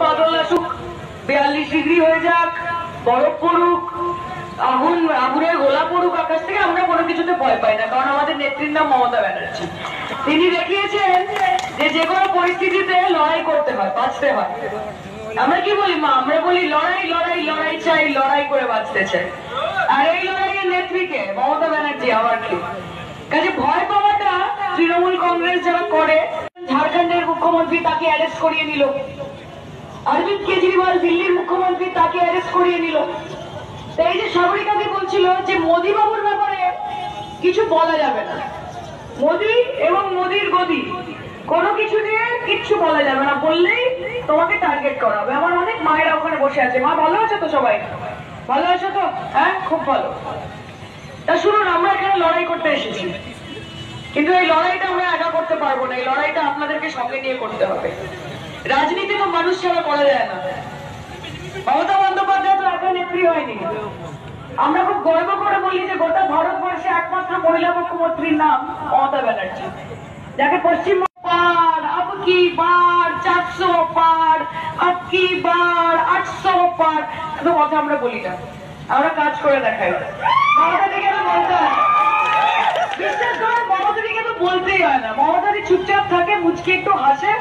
বাদল আসুক, 42 ডিগ্রি হয়ে যাক, বরফ পড়ুক, আগুনের গোলা পড়ুক আকাশ থেকে, আমরা কোনো কিছুতে ভয় পাই না, কারণ আমাদের নেত্রীর নাম মমতা ব্যানার্জি। তিনি দেখিয়েছেন যে কোনো পরিস্থিতিতে লড়াই করতে হয়, বাঁচতে হয়। আমরা কি বলি মা? আমরা বলি লড়াই লড়াই লড়াই চাই, লড়াই করে বাঁচতে চাই। আর এই লড়াইয়ের নেত্রীকে মমতা ব্যানার্জি, আবার কি কাজে ভয় পাওয়াটা তৃণমূল কংগ্রেস যারা করে। ঝাড়খণ্ডের মুখ্যমন্ত্রী, তাকে অ্যারেস্ট করিয়ে নিল। অরবিন্দ কেজরিওয়াল দিল্লির মুখ্যমন্ত্রী, তাকে অ্যারেস্ট করিয়ে নিল। এই যে সাগরিকাকে বলছিল যে মোদী বাবুর ব্যাপারে কিছু বলা যাবে না, মোদী এবং মোদীর গদি কোনো কিছু নিয়ে কিচ্ছু বলা যাবে না, বললেই তোমাকে টার্গেট করা হবে। আমার অনেক মায়েরা ওখানে বসে আছে। মা ভালো আছো তো? সবাই ভালো আছো তো? হ্যাঁ, খুব ভালো। তা শুনুন, আমরা এখানে লড়াই করতে এসেছি, কিন্তু এই লড়াইটা আমরা একা করতে পারবো না। এই লড়াইটা আপনাদেরকে সঙ্গে নিয়ে করতে হবে। রাজনীতি তো মানুষ ছাড়া করা যায় না। মমতা বন্দ্যোপাধ্যায় তো একা নেত্রী হয়নি। আমরা খুব গর্ব করে বলি যে গোটা ভারতবর্ষে একমাত্র মহিলা মুখ্যমন্ত্রীর নাম মমতা ব্যানার্জি, যাকে পশ্চিমবঙ্গ পার, আব কি বার 400 পার, আব কি বার 800 পার, এত কথা আমরা বলি না, আমরা কাজ করে দেখাই। মমতাদিকে তো বলতে হয়, বিশ্বাস করে মমতাদিকে তো বলতেই হয় না। মমতাদি চুপচাপ থাকে, মুচকে একটু হাসে,